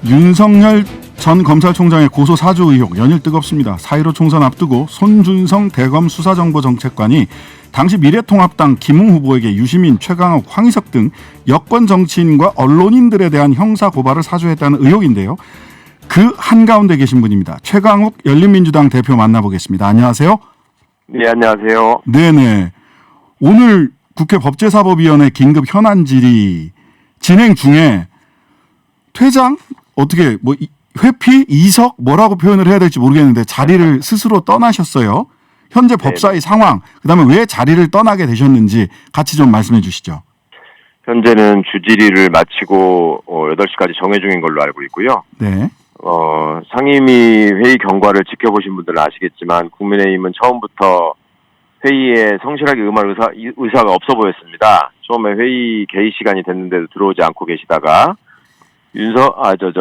윤석열 전 검찰총장의 고소 사주 의혹 연일 뜨겁습니다. 4.15 총선 앞두고 손준성 대검 수사정보정책관이 당시 미래통합당 김웅 후보에게 유시민, 최강욱, 황희석 등 여권 정치인과 언론인들에 대한 형사 고발을 사주했다는 의혹인데요. 그 한가운데 계신 분입니다. 최강욱 열린민주당 대표 만나보겠습니다. 안녕하세요. 네, 안녕하세요. 네네. 오늘 국회 법제사법위원회 긴급 현안 질의 진행 중에 퇴장? 어떻게 뭐 회피? 이석? 뭐라고 표현을 해야 될지 모르겠는데 자리를 스스로 떠나셨어요. 현재 법사위 상황, 그다음에 왜 자리를 떠나게 되셨는지 같이 좀 말씀해 주시죠. 현재는 주질의를 마치고 8시까지 정회 중인 걸로 알고 있고요. 네. 상임위 회의 경과를 지켜보신 분들은 아시겠지만 국민의힘은 처음부터 회의에 성실하게 임할 의사가 없어 보였습니다. 처음에 회의 개의 시간이 됐는데도 들어오지 않고 계시다가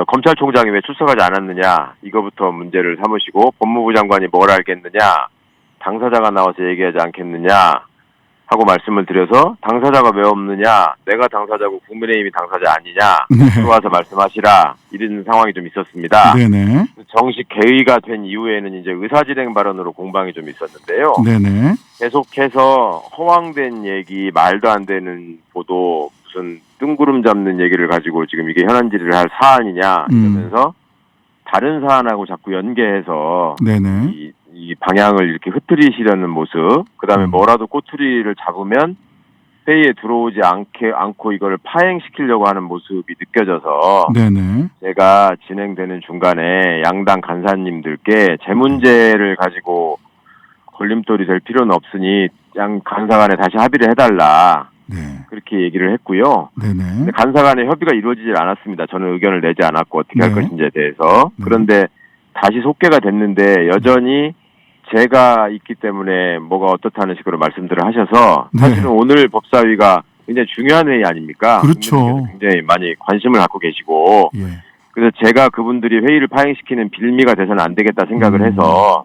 검찰총장이 왜 출석하지 않았느냐, 이거부터 문제를 삼으시고 법무부 장관이 뭘 알겠느냐, 당사자가 나와서 얘기하지 않겠느냐 하고 말씀을 드려서 당사자가 왜 없느냐, 내가 당사자고 국민의힘이 당사자 아니냐, 들어와서 말씀하시라, 이런 상황이 좀 있었습니다. 네네. 정식 개의가 된 이후에는 이제 의사진행 발언으로 공방이 좀 있었는데요. 네네. 계속해서 허황된 얘기, 말도 안 되는 보도, 무슨 뜬구름 잡는 얘기를 가지고 지금 이게 현안 질의를 할 사안이냐 이러면서 다른 사안하고 자꾸 연계해서 네네. 이 방향을 이렇게 흐트리시려는 모습, 그다음에 뭐라도 꼬투리를 잡으면 회의에 들어오지 않고 이걸 파행시키려고 하는 모습이 느껴져서 네네. 제가 진행되는 중간에 양당 간사님들께 제 문제를 가지고 걸림돌이 될 필요는 없으니 양 간사 간에 다시 합의를 해달라. 네. 그렇게 얘기를 했고요. 네네. 근데 간사 간에 협의가 이루어지질 않았습니다. 저는 의견을 내지 않았고 어떻게 할 네. 것인지에 대해서. 네. 그런데 다시 속개가 됐는데 여전히 제가 있기 때문에 뭐가 어떻다는 식으로 말씀들을 하셔서 네. 사실은 오늘 법사위가 굉장히 중요한 회의 아닙니까? 그렇죠. 굉장히 많이 관심을 갖고 계시고 예. 그래서 제가 그분들이 회의를 파행시키는 빌미가 돼서는 안 되겠다 생각을 해서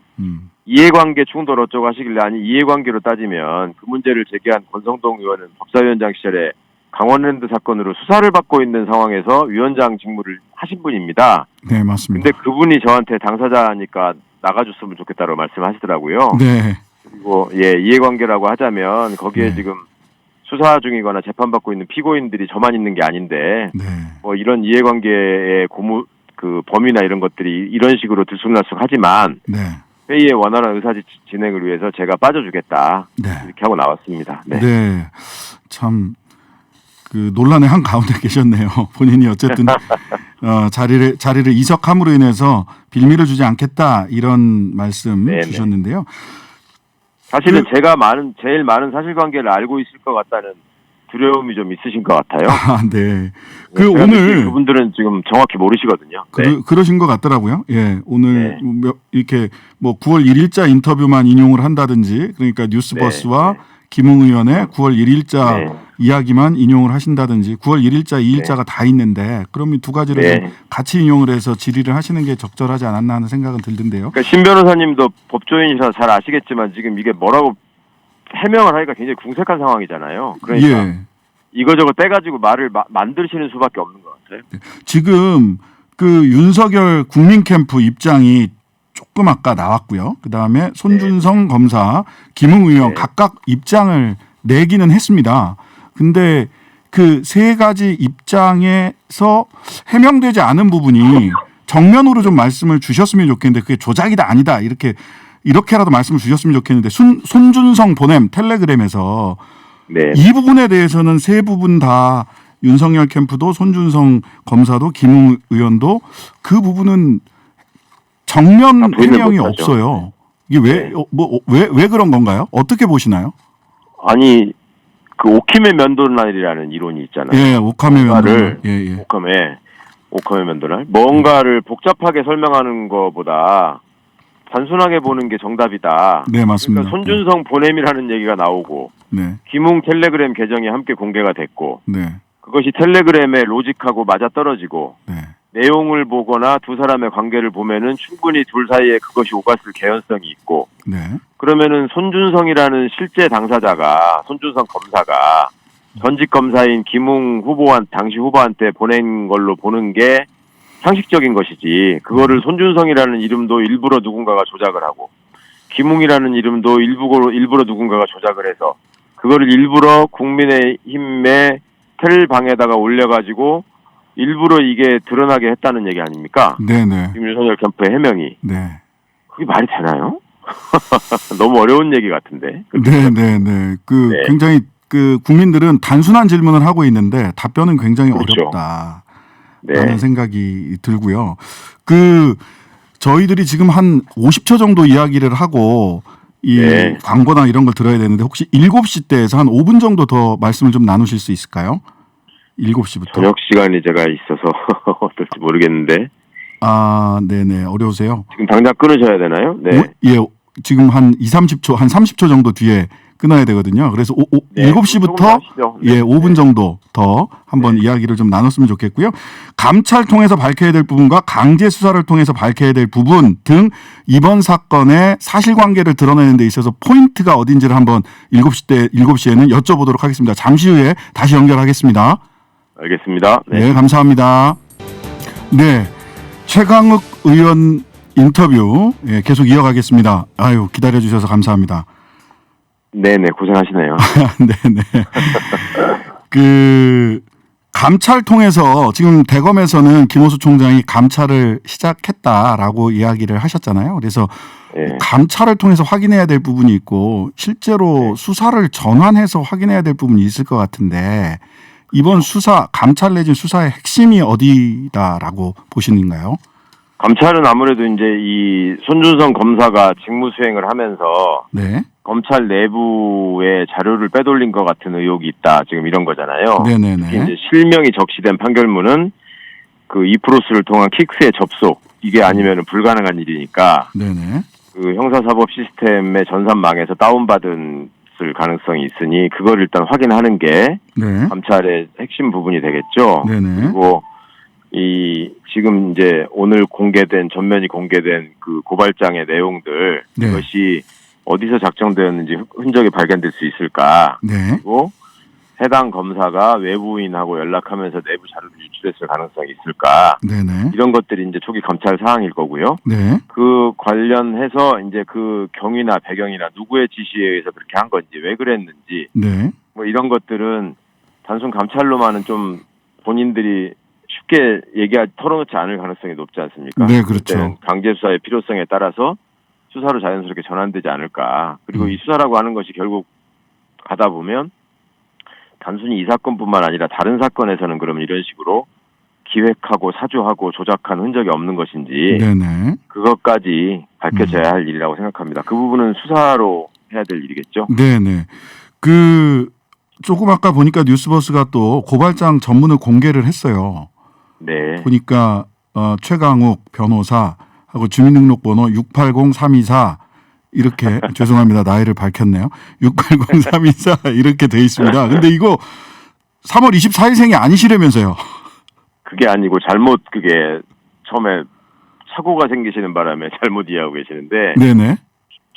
이해관계 충돌 어쩌고 하시길래, 아니 이해관계로 따지면 그 문제를 제기한 권성동 의원은 법사위원장 시절에 강원랜드 사건으로 수사를 받고 있는 상황에서 위원장 직무를 하신 분입니다. 네, 맞습니다. 근데 그분이 저한테 당사자니까 나가줬으면 좋겠다고 말씀하시더라고요. 네. 그리고 이해관계라고 하자면 거기에 네. 지금 수사 중이거나 재판받고 있는 피고인들이 저만 있는 게 아닌데 네. 뭐 이런 이해관계의 그 범위나 이런 것들이 이런 식으로 들쑥날쑥하지만 네. 회의의 원활한 의사 진행을 위해서 제가 빠져주겠다. 네. 이렇게 하고 나왔습니다. 네. 네. 참, 그 논란의 한 가운데 계셨네요. 본인이 어쨌든 자리를 이석함으로 인해서 빌미를 주지 않겠다, 이런 말씀 네네. 주셨는데요. 사실은 제가 제일 많은 사실관계를 알고 있을 것 같다는 두려움이 좀 있으신 것 같아요. 아, 네. 오늘 그분들은 지금 정확히 모르시거든요. 그러신 것 같더라고요. 예, 오늘 네. 이렇게 뭐 9월 1일자 인터뷰만 인용을 한다든지, 그러니까 뉴스버스와 김웅 의원의 9월 1일자 이야기만 인용을 하신다든지, 9월 1일자, 2일자가 다 있는데 그럼 이 두 가지를 좀 같이 인용을 해서 질의를 하시는 게 적절하지 않았나 하는 생각은 들던데요. 그러니까 신 변호사님도 법조인이셔서 잘 아시겠지만 지금 이게 뭐라고 해명을 하기가 굉장히 궁색한 상황이잖아요. 그러니까 이거저거 떼가지고 말을 만드시는 수밖에 없는 것 같아요. 지금 그 윤석열 국민 캠프 입장이 조금 아까 나왔고요. 그 다음에 손준성 검사, 김웅 의원 각각 입장을 내기는 했습니다. 근데 그 세 가지 입장에서 해명되지 않은 부분이 정면으로 좀 말씀을 주셨으면 좋겠는데, 그게 조작이다 아니다 이렇게라도 말씀을 주셨으면 좋겠는데, 손준성 보냄 텔레그램에서 이 부분에 대해서는 세 부분 다 윤석열 캠프도 손준성 검사도 김웅 의원도 그 부분은 정면 해명이 없어요. 이게 왜 그런 건가요? 어떻게 보시나요? 아니, 그 오킴의 면도날이라는 이론이 있잖아요. 예, 오카메 면도날. 오카메 면도날. 뭔가를 복잡하게 설명하는 것보다 단순하게 보는 게 정답이다. 네, 맞습니다. 그러니까 손준성 보냄이라는 얘기가 나오고, 김웅 텔레그램 계정이 함께 공개가 됐고, 그것이 텔레그램의 로직하고 맞아떨어지고, 내용을 보거나 두 사람의 관계를 보면은 충분히 둘 사이에 그것이 오갔을 개연성이 있고, 그러면은 손준성이라는 실제 당사자가, 손준성 검사가 전직 검사인 김웅 당시 후보한테 보낸 걸로 보는 게 상식적인 것이지 그거를 손준성이라는 이름도 일부러 누군가가 조작을 하고 김웅이라는 이름도 일부러 누군가가 조작을 해서 그거를 일부러 국민의힘의 텔방에다가 올려가지고 일부러 이게 드러나게 했다는 얘기 아닙니까? 네네. 윤석열 캠프의 해명이. 네. 그게 말이 되나요? 너무 어려운 얘기 같은데. 네네네. 네. 굉장히 국민들은 단순한 질문을 하고 있는데 답변은 굉장히 그렇죠. 어렵다라는 생각이 들고요. 저희들이 지금 한 50초 정도 이야기를 하고 광고나 이런 걸 들어야 되는데 혹시 7시 때에서 한 5분 정도 더 말씀을 좀 나누실 수 있을까요? 7시부터. 저녁 시간이 제가 있어서 어떨지 모르겠는데. 아, 네네. 어려우세요? 지금 당장 끊으셔야 되나요? 네. 지금 한 30초, 한 30초 정도 뒤에 끊어야 되거든요. 그래서 7시부터 5분 정도 더 한번 이야기를 좀 나눴으면 좋겠고요. 감찰 통해서 밝혀야 될 부분과 강제 수사를 통해서 밝혀야 될 부분 등 이번 사건의 사실관계를 드러내는 데 있어서 포인트가 어딘지를 한번 7시에는 여쭤보도록 하겠습니다. 잠시 후에 다시 연결하겠습니다. 알겠습니다. 네, 감사합니다. 네, 최강욱 의원 인터뷰 계속 이어가겠습니다. 아유, 기다려주셔서 감사합니다. 네네, 고생하시네요. 네네. 감찰 통해서 지금 대검에서는 김호수 총장이 감찰을 시작했다라고 이야기를 하셨잖아요. 그래서 감찰을 통해서 확인해야 될 부분이 있고 실제로 수사를 전환해서 확인해야 될 부분이 있을 것 같은데 이번 수사, 감찰 내진 수사의 핵심이 어디다라고 보시는가요? 감찰은 아무래도 이제 이 손준성 검사가 직무 수행을 하면서 검찰 내부의 자료를 빼돌린 것 같은 의혹이 있다. 지금 이런 거잖아요. 네네네. 특히 이제 실명이 적시된 판결문은 그 이프로스를 통한 킥스의 접속 이게 아니면은 불가능한 일이니까. 네네. 그 형사사법 시스템의 전산망에서 다운받은 가능성이 있으니 그걸 일단 확인하는 게 감찰의 핵심 부분이 되겠죠. 네네. 그리고 지금 이제 오늘 전면이 공개된 그 고발장의 내용들 이것이 어디서 작성되었는지 흔적이 발견될 수 있을까? 그리고 해당 검사가 외부인하고 연락하면서 내부 자료를 유출했을 가능성이 있을까? 이런 것들이 이제 초기 감찰 사항일 거고요. 그 관련해서 이제 그 경위나 배경이나 누구의 지시에 의해서 그렇게 한 건지 왜 그랬는지 뭐 이런 것들은 단순 감찰로만은 좀 본인들이 쉽게 털어놓지 않을 가능성이 높지 않습니까? 네, 그렇죠. 강제 수사의 필요성에 따라서 수사로 자연스럽게 전환되지 않을까. 그리고 이 수사라고 하는 것이 결국 가다 보면 단순히 이 사건뿐만 아니라 다른 사건에서는 그러면 이런 식으로 기획하고 사주하고 조작한 흔적이 없는 것인지 그것까지 밝혀져야 할 일이라고 생각합니다. 그 부분은 수사로 해야 될 일이겠죠. 네네. 조금 아까 보니까 뉴스버스가 또 고발장 전문을 공개를 했어요. 보니까 최강욱 변호사하고 주민등록번호 680324 이렇게 죄송합니다. 나이를 밝혔네요. 680324 이렇게 돼 있습니다. 근데 이거 3월 24일생이 아니시라면서요. 그게 아니고 그게 처음에 사고가 생기시는 바람에 잘못 이해하고 계시는데 네네.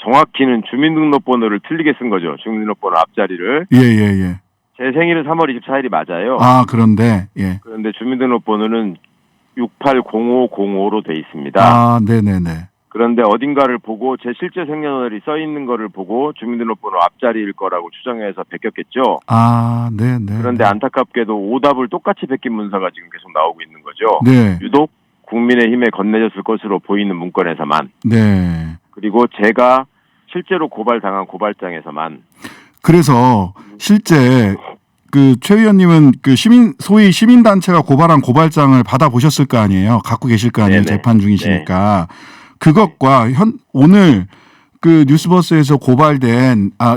정확히는 주민등록번호를 틀리게 쓴 거죠. 주민등록번호 앞자리를. 예. 제 생일은 3월 24일이 맞아요. 아, 그런데 그런데 주민등록번호는 680505로 돼 있습니다. 아, 네네네. 그런데 어딘가를 보고 제 실제 생년월일이 써 있는 거를 보고 주민등록번호 앞자리일 거라고 추정해서 베꼈겠죠. 아, 네네. 그런데 안타깝게도 오답을 똑같이 베낀 문서가 지금 계속 나오고 있는 거죠. 유독 국민의힘에 건네졌을 것으로 보이는 문건에서만. 그리고 제가 실제로 고발당한 고발장에서만. 그래서 실제 최 의원님은 소위 시민단체가 고발한 고발장을 받아보셨을 거 아니에요. 갖고 계실 거 아니에요. 재판 중이시니까. 그것과 오늘 뉴스버스에서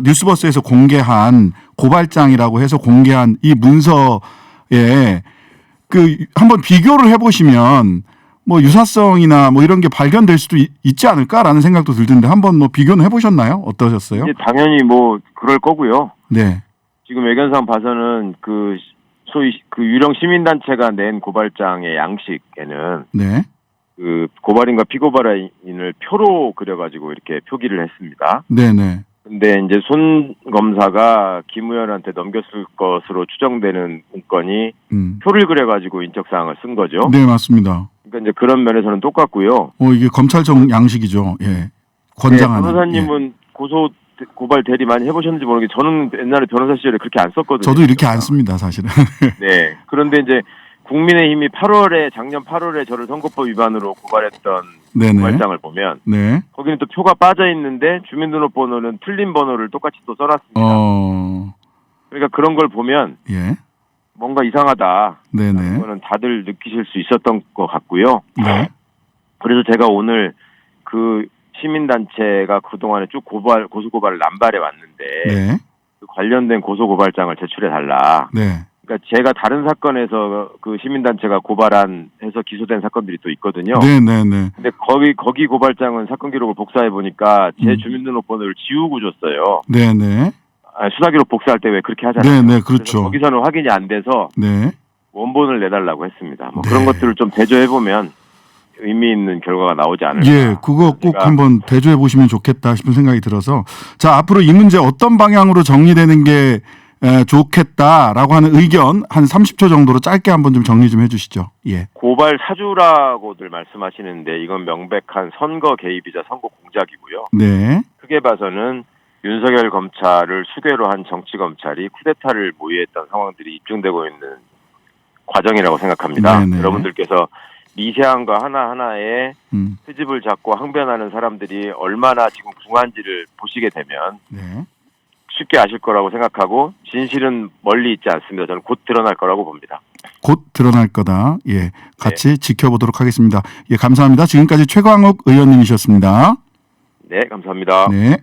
뉴스버스에서 공개한 고발장이라고 해서 공개한 이 문서에 한번 비교를 해보시면 뭐 유사성이나 뭐 이런 게 발견될 수도 있지 않을까라는 생각도 들던데 한번 뭐 비교는 해보셨나요? 어떠셨어요? 당연히 뭐 그럴 거고요. 지금 외견상 봐서는 소위 유령 시민단체가 낸 고발장의 양식에는 고발인과 피고발인을 표로 그려가지고 이렇게 표기를 했습니다. 근데 이제 손 검사가 김 의원한테 넘겼을 것으로 추정되는 문건이 표를 그려가지고 인적사항을 쓴 거죠. 네, 맞습니다. 그러니까 이제 그런 면에서는 똑같고요. 이게 검찰청 양식이죠. 예. 권장하는. 네, 변호사님은 고소 고발 대리 많이 해보셨는지 모르겠는데 저는 옛날에 변호사 시절에 그렇게 안 썼거든요. 저도 이렇게 안 씁니다, 사실은. 네. 그런데 이제 국민의힘이 작년 8월에 저를 선거법 위반으로 고발했던 네네. 고발장을 보면 네. 거기는 또 표가 빠져 있는데 주민등록번호는 틀린 번호를 똑같이 또 써놨습니다. 그러니까 그런 걸 보면 예. 뭔가 이상하다. 네네. 그거는 다들 느끼실 수 있었던 것 같고요. 네. 그래서 제가 오늘 그 시민단체가 그동안에 쭉 고소고발을 남발해 왔는데 네. 그 관련된 고소고발장을 제출해 달라. 네. 그러니까 제가 다른 사건에서 그 시민단체가 해서 기소된 사건들이 또 있거든요. 네네네. 근데 거기 고발장은 사건 기록을 복사해 보니까 제 주민등록번호를 지우고 줬어요. 네네. 수사기록 복사할 때 왜 그렇게 하잖아요. 네네, 그렇죠. 거기서는 확인이 안 돼서 네. 원본을 내달라고 했습니다. 뭐 네. 그런 것들을 좀 대조해 보면 의미 있는 결과가 나오지 않을까. 예, 그거 꼭 한번 대조해 보시면 좋겠다 싶은 생각이 들어서 자, 앞으로 이 문제 어떤 방향으로 정리되는 게 좋겠다라고 하는 의견 한 30초 정도로 짧게 한번 좀 정리 좀 해주시죠. 예. 고발 사주라고들 말씀하시는데 이건 명백한 선거 개입이자 선거 공작이고요. 네. 크게 봐서는 윤석열 검찰을 수괴로 한 정치 검찰이 쿠데타를 모의했던 상황들이 입증되고 있는 과정이라고 생각합니다. 네네. 여러분들께서 미세한 거 하나하나에 트집을 잡고 항변하는 사람들이 얼마나 지금 궁한지를 보시게 되면 네. 쉽게 아실 거라고 생각하고 진실은 멀리 있지 않습니다. 저는 곧 드러날 거라고 봅니다. 곧 드러날 거다. 예, 같이 지켜보도록 하겠습니다. 예, 감사합니다. 지금까지 최광욱 의원님이셨습니다. 네, 감사합니다. 네.